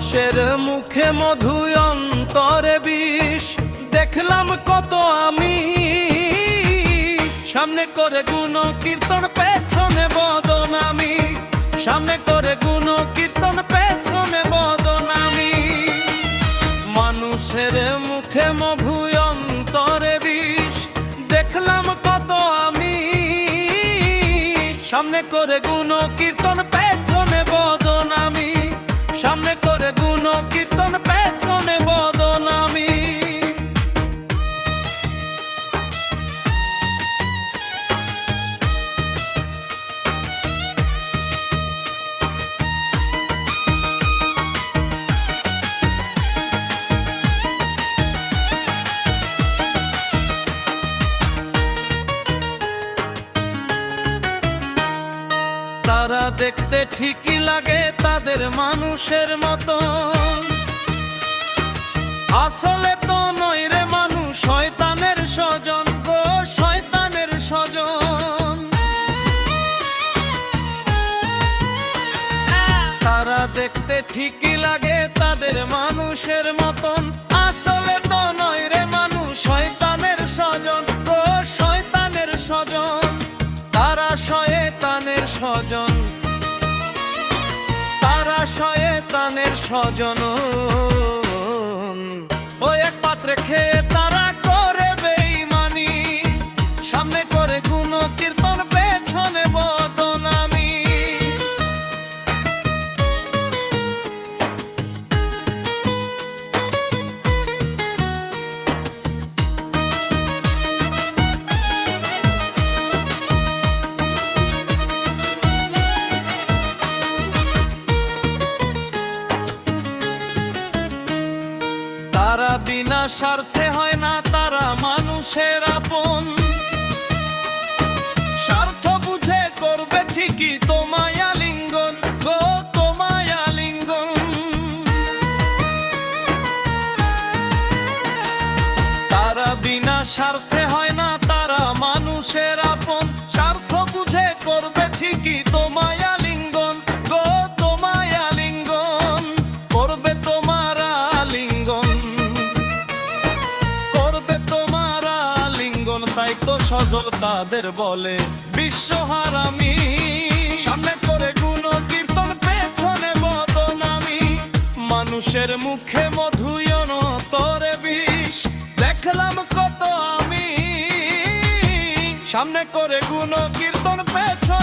মানুষের মুখে মধু অন্তরে বিষ, দেখলাম কত আমি সামনে করে গুণ কীর্তন পেছনে বদনামি, সামনে করে গুণ কীর্তন পেছনে বদনামি। মানুষের মুখে মধু অন্তরে বিষ, দেখলাম কত আমি সামনে করে গুণ কীর্তন পেছনে বদনামি, সামনে করে গুণ কীর্তন পেছনে বদনামি। তারা দেখতে ঠিকই লাগে তাদের মানুষের মতো, আসলে তো নয় রে মানুষ শয়তানের স্বজন গো, শয়তানের স্বজন। তারা দেখতে ঠিকই লাগে তাদের মানুষের মতন, আসলে তো নয় রে মানুষ শয়তানের স্বজন গো, শয়তানের স্বজন। তারা শয়তানের স্বজন, তারা শয়তানের স্বজন। ও এক পাত্রে খেয়ে তারা করে বেঈমানি, সামনে করে গুণ কীর্তন পেছনে বদনামি। তারা বিনা স্বার্থে হয় না তারা মানুষের আপন, স্বার্থ বুঝে করবে ঠিকই তোমায় আলিঙ্গন গো, তোমায় আলিঙ্গন। তারা বিনা স্বার্থে হয় না তারা মানুষের আপন, স্বার্থ বুঝে করবে ঠিকই তোমায় আলিঙ্গন গো, তোমায় আলিঙ্গন। করবে তোমার আলিঙ্গন, তাই তো সজল তাদের বলে বিশ্বহারামি, সামনে করে গুণ কীর্তন পেছনে বদনামি। মানুষের মুখে মধু অন্তরে বিষ, দেখলাম কত আমি সামনে করে গুণ কীর্তন পেছনে